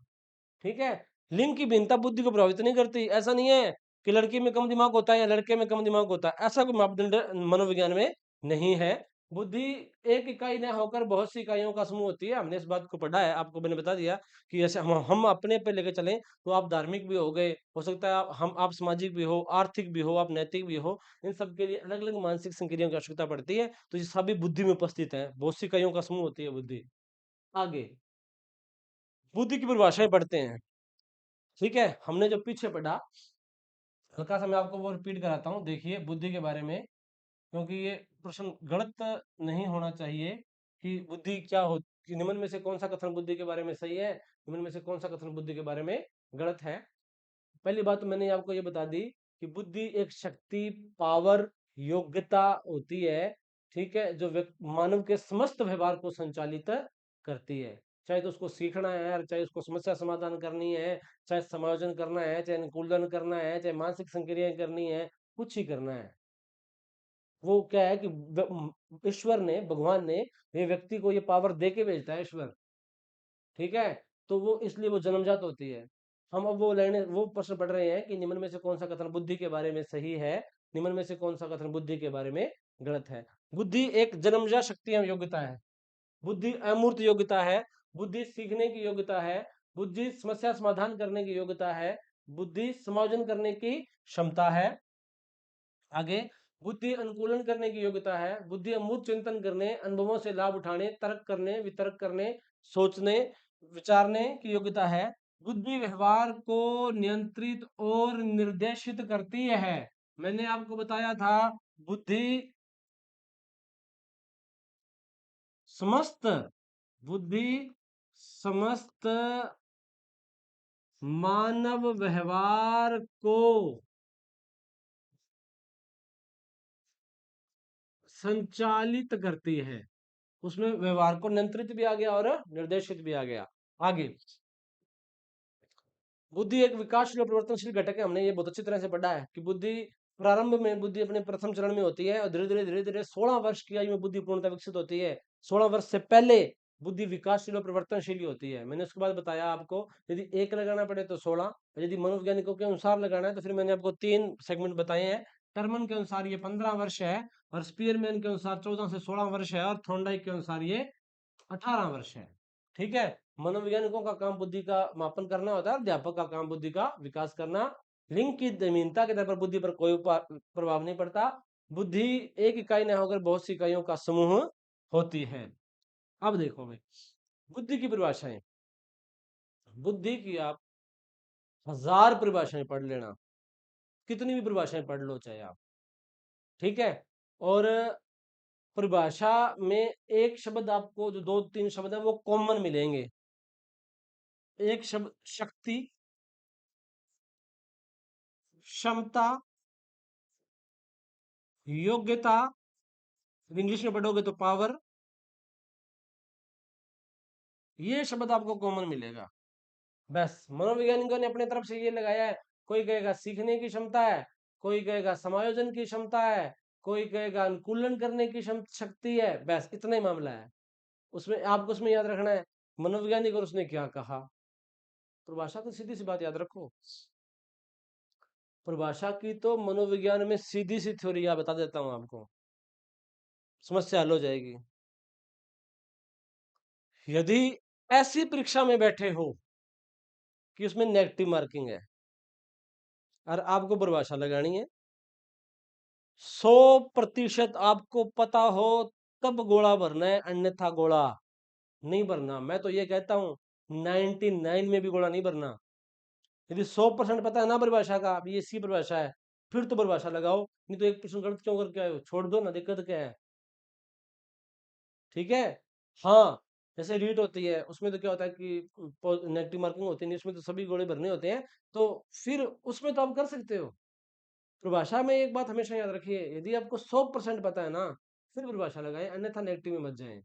ठीक है। लिंग की भिन्नता बुद्धि को प्रभावित नहीं करती। ऐसा नहीं है कि लड़की में कम दिमाग होता है या लड़के में कम दिमाग होता है, ऐसा कोई मापदंड मनोविज्ञान में नहीं है। बुद्धि एक इकाई न होकर बहुत सी इकाइयों का समूह होती है। हमने इस बात को पढ़ा है, आपको मैंने बता दिया कि जैसे हम अपने पे लेके चलें तो आप धार्मिक भी हो गए, हो सकता है आप सामाजिक भी हो, आर्थिक भी हो, आप नैतिक भी हो। इन सब के लिए अलग अलग मानसिक संक्रियाओं की आवश्यकता पड़ती है, तो ये सभी बुद्धि में उपस्थित है। बहुत सी इकाइयों का समूह होती है बुद्धि। आगे बुद्धि की परिभाषाएं पढ़ते हैं। ठीक है, हमने जो पीछे पढ़ा, हल्का सा मैं आपको वो रिपीट कराता हूँ। देखिए बुद्धि के बारे में, क्योंकि ये प्रश्न गलत नहीं होना चाहिए कि बुद्धि क्या हो, कि निम्न में से कौन सा कथन बुद्धि के बारे में सही है, निम्न में से कौन सा कथन बुद्धि के बारे में गलत है। पहली बात तो मैंने आपको ये बता दी कि बुद्धि एक शक्ति, पावर, योग्यता होती है। ठीक है, जो मानव के समस्त व्यवहार को संचालित करती है। चाहे तो उसको सीखना है, चाहे उसको समस्या समाधान करनी है, चाहे समायोजन करना है, चाहे अनुकूलन करना है, चाहे मानसिक संक्रियाएं करनी है, कुछ ही करना है। वो क्या है कि ईश्वर ने, भगवान ने ये व्यक्ति को ये पावर दे के भेजता है ईश्वर। ठीक है, तो वो इसलिए वो जन्मजात होती है। हम अब वो लेने वो प्रश्न पढ़ रहे हैं कि निम्न में से कौन सा कथन बुद्धि के बारे में सही है, निम्न में से कौन सा कथन बुद्धि के बारे में गलत है। बुद्धि एक जन्मजात शक्ति एवं योग्यता है। बुद्धि अमूर्त योग्यता है। बुद्धि सीखने की योग्यता है। बुद्धि समस्या समाधान करने की योग्यता है। बुद्धि समायोजन करने की क्षमता है। आगे बुद्धि अनुकूलन करने की योग्यता है। बुद्धि अमूर्त चिंतन करने, अनुभवों से लाभ उठाने, तर्क करने, वितर्क करने, सोचने, विचारने की योग्यता है। बुद्धि व्यवहार को नियंत्रित और निर्देशित करती है। मैंने आपको बताया था बुद्धि समस्त बुद्धि समस्त मानव व्यवहार को संचालित करती है। उसमें व्यवहार को नियंत्रित भी आ गया और निर्देशित भी आ गया। आगे बुद्धि एक विकासशील और परिवर्तनशील घटक है। हमने ये बहुत अच्छी तरह से पढ़ा है कि बुद्धि प्रारंभ में बुद्धि अपने प्रथम चरण में होती है और धीरे धीरे 16 वर्ष की आयु में बुद्धि पूर्णतः विकसित होती है। 16 वर्ष से पहले बुद्धि विकासशील और परिवर्तनशील होती है। मैंने उसके बाद बताया आपको, यदि एक लगाना पड़े तो 16, यदि मनोवैज्ञानिकों के अनुसार लगाना है तो फिर मैंने आपको 3 सेगमेंट बताए हैं। टर्मन के अनुसार ये 15 वर्ष है, और स्पीयरमैन के अनुसार 14 से 16 वर्ष है, और थॉर्नडाइक के अनुसार ये 18 वर्ष है। ठीक है, मनोवैज्ञानिकों का काम बुद्धि का मापन करना होता है, अध्यापक का काम बुद्धि का विकास करना। लिंग की जमीनता के तौर पर बुद्धि पर कोई प्रभाव नहीं पड़ता। बुद्धि एक इकाई न होकर बहुत सी इकाइयों का समूह होती है। अब देखो भाई, बुद्धि की परिभाषाएं, बुद्धि की आप 1000 परिभाषाएं पढ़ लेना, कितनी भी परिभाषाएं पढ़ लो चाहे आप। ठीक है, और परिभाषा में एक शब्द आपको, जो 2-3 शब्द है वो कॉमन मिलेंगे। एक शब्द शक्ति, क्षमता, योग्यता, इंग्लिश में पढ़ोगे तो पावर, ये शब्द आपको कॉमन मिलेगा। बस मनोवैज्ञानिकों ने अपने तरफ से ये लगाया है। कोई कहेगा सीखने की क्षमता है, कोई कहेगा समायोजन की क्षमता है, कोई कहेगा अनुकूलन करने की शक्ति है। बस इतना ही मामला है। उसमें आपको उसमें याद रखना है मनोवैज्ञानिक और उसने क्या कहा। परिभाषा तो सीधी सी बात याद रखो, परिभाषा की तो मनोविज्ञान में सीधी सी थ्योरी या बता देता हूं आपको, समस्या हल हो जाएगी। यदि ऐसी परीक्षा में बैठे हो कि उसमें नेगेटिव मार्किंग है और आपको परिभाषा लगानी है, 100% आपको पता हो तब गोला भरना है, अन्यथा गोला नहीं भरना। मैं तो ये कहता हूं 99 में भी गोला नहीं भरना। यदि 100% पता है ना परिभाषा का, अब ये सी परिभाषा है, फिर तो परिभाषा लगाओ, नहीं तो एक प्रश्न गलत क्यों करके आए हो, छोड़ दो ना, दिक्कत क्या है। ठीक है, हाँ, जैसे रीट होती है उसमें तो क्या होता है कि नेगेटिव मार्किंग होती नहीं, उसमें तो सभी गोले भरने होते हैं, तो फिर उसमें तो आप कर सकते हो। परिभाषा में एक बात हमेशा याद रखिए, यदि आपको 100% पता है ना, फिर परिभाषा लगाएं, अन्यथा नेगेटिव में मत जाएं।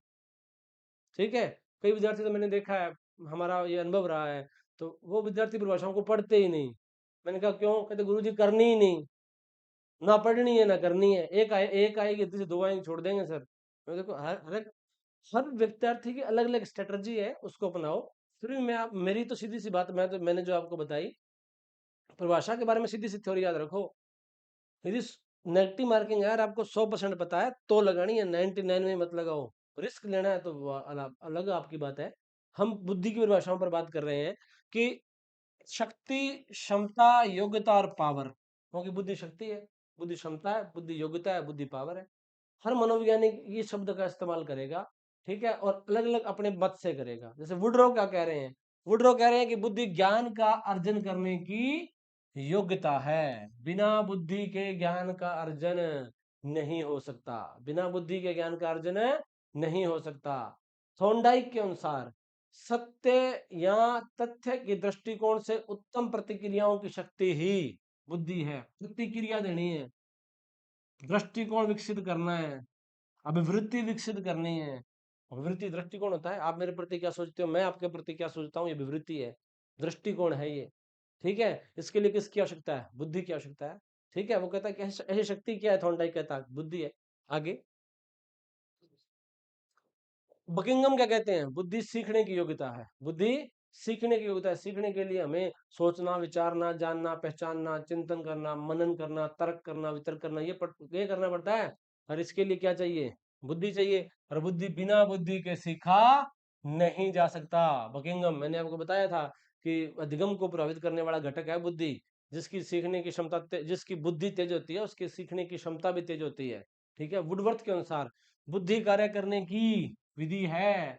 ठीक है, कई विद्यार्थी तो मैंने देखा है, हमारा ये अनुभव रहा है, तो वो विद्यार्थी परिभाषाओं को पढ़ते ही नहीं। मैंने कहा क्यों, कहते गुरुजी करनी ही नहीं, ना पढ़नी है ना करनी है, एक आएगी दूसरी 2 आएंगी छोड़ देंगे सर। मैं देखो हर विद्यार्थी की अलग अलग स्ट्रेटजी है, उसको अपनाओ। फिर भी मैं आप मेरी तो सीधी सी बात, मैंने जो आपको बताई परिभाषा के बारे में, सीधी सी थ्योरी याद रखो। यदि नेगेटिव मार्किंग यार आपको 100% पता है तो लगानी है, 99 में मत लगाओ। रिस्क लेना है तो वो अलग अलग आपकी बात है। हम बुद्धि की परिभाषाओं पर बात कर रहे हैं कि शक्ति, क्षमता, योग्यता और पावर। क्योंकि बुद्धि शक्ति है, बुद्धि क्षमता है, बुद्धि योग्यता है, बुद्धि पावर है। हर मनोवैज्ञानिक ये शब्द का इस्तेमाल करेगा, ठीक है, और अलग अलग अपने मत से करेगा। जैसे वुडरो क्या कह रहे हैं, वुडरो कह रहे हैं कि बुद्धि ज्ञान का अर्जन करने की योग्यता है, बिना बुद्धि के ज्ञान का अर्जन नहीं हो सकता, बिना बुद्धि के ज्ञान का अर्जन नहीं हो सकता। थॉर्नडाइक के अनुसार सत्य या तथ्य के दृष्टिकोण से उत्तम प्रतिक्रियाओं की शक्ति ही बुद्धि है। प्रतिक्रिया देनी है, दृष्टिकोण विकसित करना है, अभिवृत्ति विकसित करनी है। अभिवृत्ति दृष्टिकोण होता है, आप मेरे प्रति क्या सोचते हो, मैं आपके प्रति क्या सोचता हूँ, ये अभिवृत्ति है, दृष्टिकोण है ये। ठीक है, इसके लिए किसकी आवश्यकता है, बुद्धि की आवश्यकता है। ठीक है, वो कहता है कि ऐसी शक्ति क्या है, थॉर्नडाइक कहता है बुद्धि है। आगे बकिंगम क्या कहते हैं, बुद्धि सीखने की योग्यता है, बुद्धि सीखने की योग्यता है। सीखने के लिए हमें सोचना, विचारना, जानना, पहचानना, चिंतन करना, मनन करना, तर्क करना, वितर्क करना, ये करना पड़ता है। और इसके लिए क्या चाहिए, बुद्धि चाहिए। और बुद्धि, बिना बुद्धि के सीखा नहीं जा सकता। बकिंगम, मैंने आपको बताया था कि अधिगम को प्रभावित करने वाला घटक है बुद्धि। जिसकी सीखने की क्षमता, जिसकी बुद्धि तेज होती है उसकी सीखने की क्षमता भी तेज होती है। ठीक है, वुडवर्थ के अनुसार बुद्धि कार्य करने की विधि है।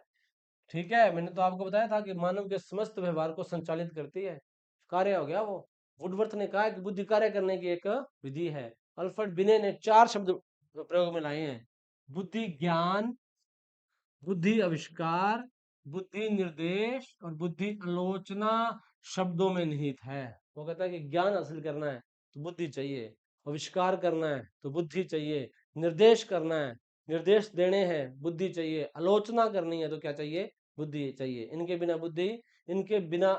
ठीक है, मैंने तो आपको बताया था कि मानव के समस्त व्यवहार को संचालित करती है, कार्य हो गया वो। वुडवर्थ ने कहा कि बुद्धि कार्य करने की एक विधि है। अल्फ्रेड बिने ने 4 शब्द प्रयोग में लाए हैं, बुद्धि ज्ञान, बुद्धि आविष्कार, बुद्धि निर्देश और बुद्धि आलोचना शब्दों में निहित है। वो कहता है कि ज्ञान हासिल करना है तो बुद्धि चाहिए, आविष्कार करना है तो बुद्धि चाहिए, निर्देश करना है, निर्देश देने हैं बुद्धि चाहिए, आलोचना करनी है तो क्या चाहिए, बुद्धि चाहिए। इनके बिना बुद्धि, इनके बिना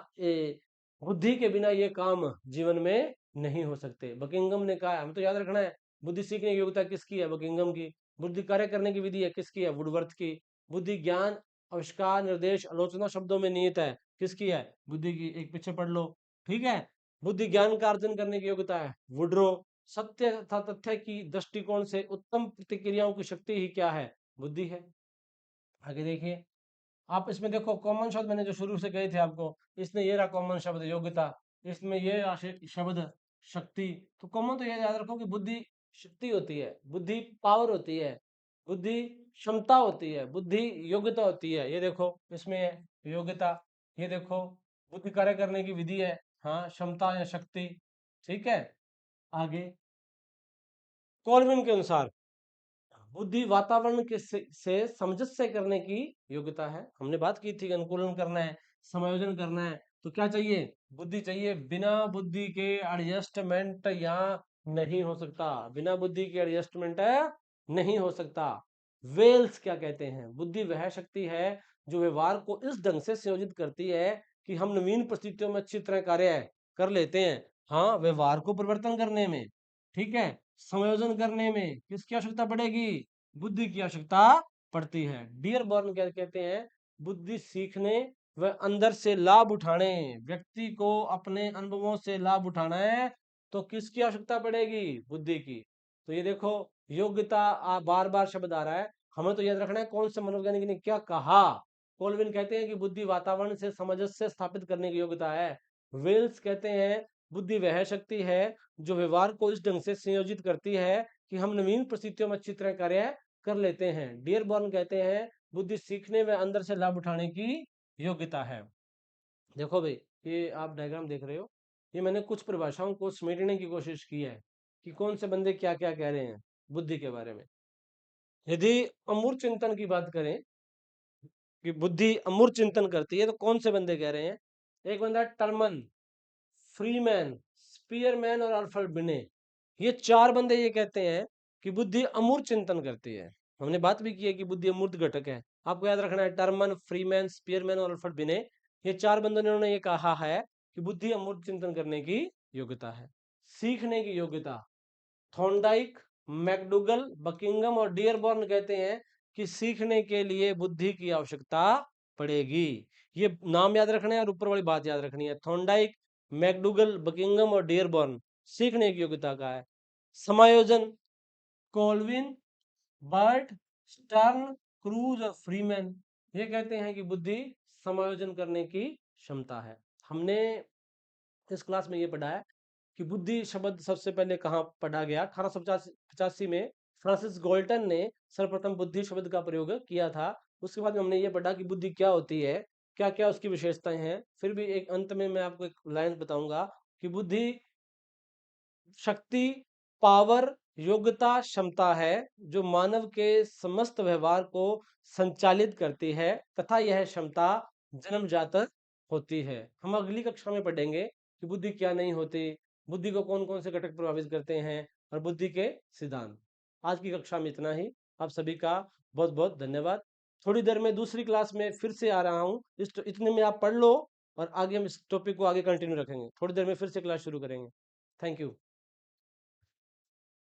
बुद्धि के बिना ये काम जीवन में नहीं हो सकते। बकिंगम ने कहा, हम तो याद रखना है, बुद्धि सीखने की योग्यता किसकी है, बकिंगम की। बुद्धि कार्य करने की विधि है, किसकी है, वुडवर्थ की। बुद्धि ज्ञान, आविष्कार, निर्देश, आलोचना शब्दों में निहित है, किसकी है, बुद्धि की। एक पीछे पढ़ लो। ठीक है, बुद्धि ज्ञान का अर्जन करने की योग्यता है, वुड्रो। सत्य तथा तथ्य की दृष्टिकोण से उत्तम प्रतिक्रियाओं की शक्ति ही क्या है, बुद्धि है। आगे देखिए, आप इसमें देखो कॉमन शब्द मैंने जो शुरू से कहे थे आपको, इसमें ये रहा कॉमन शब्द योग्यता, इसमें ये रहा शब्द शक्ति। तो कॉमन तो ये याद रखो कि बुद्धि शक्ति होती है, बुद्धि पावर होती है, बुद्धि क्षमता होती है, बुद्धि योग्यता होती है। ये देखो इसमें है योग्यता, ये देखो बुद्धि कार्य करने की विधि है, हाँ क्षमता या शक्ति। ठीक है, आगे कॉल्विन के अनुसार बुद्धि वातावरण के से सामंजस्य करने की योग्यता है। हमने बात की थी कि अनुकूलन करना है, समायोजन करना है, तो क्या चाहिए, बुद्धि चाहिए। बिना बुद्धि के एडजस्टमेंट यहाँ नहीं हो सकता, बिना बुद्धि के एडजस्टमेंट नहीं हो सकता। वेल्स क्या कहते हैं, बुद्धि वह शक्ति है जो व्यवहार को इस ढंग से संयोजित करती है कि हम नवीन परिस्थितियों में अच्छी तरह कार्य कर लेते हैं। हाँ, व्यवहार को परिवर्तन करने में, ठीक है, समायोजन करने में किसकी आवश्यकता पड़ेगी, बुद्धि की आवश्यकता पड़ती है। डियर बॉर्न क्या कहते हैं, बुद्धि सीखने व अंदर से लाभ उठाने, व्यक्ति को अपने अनुभवों से लाभ उठाना है तो किसकी आवश्यकता पड़ेगी, बुद्धि की। तो ये देखो योग्यता, बार बार शब्द आ रहा है, हमें तो याद रखना है कौन से मनोवैज्ञानिक ने क्या कहा। कोलविन कहते हैं कि बुद्धि वातावरण से सामंजस्य स्थापित करने की योग्यता है। वेल्स कहते हैं बुद्धि वह शक्ति है जो व्यवहार को इस ढंग से संयोजित करती है कि हम नवीन परिस्थितियों में अच्छी तरह कार्य कर लेते हैं। डियरबॉर्न कहते हैं बुद्धि सीखने में अंदर से लाभ उठाने की योग्यता है। देखो भाई, ये आप डायग्राम देख रहे हो, ये मैंने कुछ परिभाषाओं को समेटने की कोशिश की है कि कौन से बंदे क्या क्या कह रहे हैं बुद्धि के बारे में। यदि अमूर्त चिंतन की बात करें कि बुद्धि अमूर्त चिंतन करती है तो कौन से बंदे कह रहे हैं, एक बंदा टर्मन, फ्रीमैन, स्पीयरमैन और अल्फ्रेड बिने। ये 4 बंदे ये कहते हैं कि बुद्धि अमूर्त चिंतन करती है। हमने बात भी की है कि बुद्धि अमूर्त घटक है, आपको याद रखना है, टर्मन, फ्रीमैन, स्पीयरमैन और अल्फ्रेड बिने। ये 4 बंदों ने उन्होंने ये कहा है कि बुद्धि अमूर्त चिंतन करने की योग्यता है। सीखने की योग्यता, थॉर्नडाइक, मैकडूगल, बकिंगम और डियरबॉर्न कहते हैं कि सीखने के लिए बुद्धि की आवश्यकता पड़ेगी। ये नाम याद रखना है और ऊपर वाली बात याद रखनी है, थॉर्नडाइक, मैकडूगल, बकिंगम और डियरबॉर्न सीखने की योग्यता का है। समायोजन, कोल्विन, बर्ट, स्टर्न, क्रूज और फ्रीमैन ये कहते हैं कि बुद्धि समायोजन करने की क्षमता है। हमने इस क्लास में ये पढ़ा है कि बुद्धि शब्द सबसे पहले कहाँ पढ़ा गया। 1885 में फ्रांसिस गोल्टन ने सर्वप्रथम बुद्धि शब्द का प्रयोग किया था। उसके बाद में हमने ये पढ़ा कि बुद्धि क्या होती है, क्या क्या उसकी विशेषताएं हैं। फिर भी एक अंत में मैं आपको एक लाइन बताऊंगा कि बुद्धि शक्ति, पावर, योग्यता, क्षमता है जो मानव के समस्त व्यवहार को संचालित करती है तथा यह क्षमता जन्मजात होती है। हम अगली कक्षा में पढ़ेंगे कि बुद्धि क्या नहीं होती, बुद्धि को कौन कौन से घटक प्रभावित करते हैं और बुद्धि के सिद्धांत। आज की कक्षा में इतना ही। आप सभी का बहुत बहुत धन्यवाद। थोड़ी देर में दूसरी क्लास में फिर से आ रहा हूँ। इतने में आप पढ़ लो और आगे हम इस टॉपिक को आगे कंटिन्यू रखेंगे। थोड़ी देर में फिर से क्लास शुरू करेंगे। Thank you.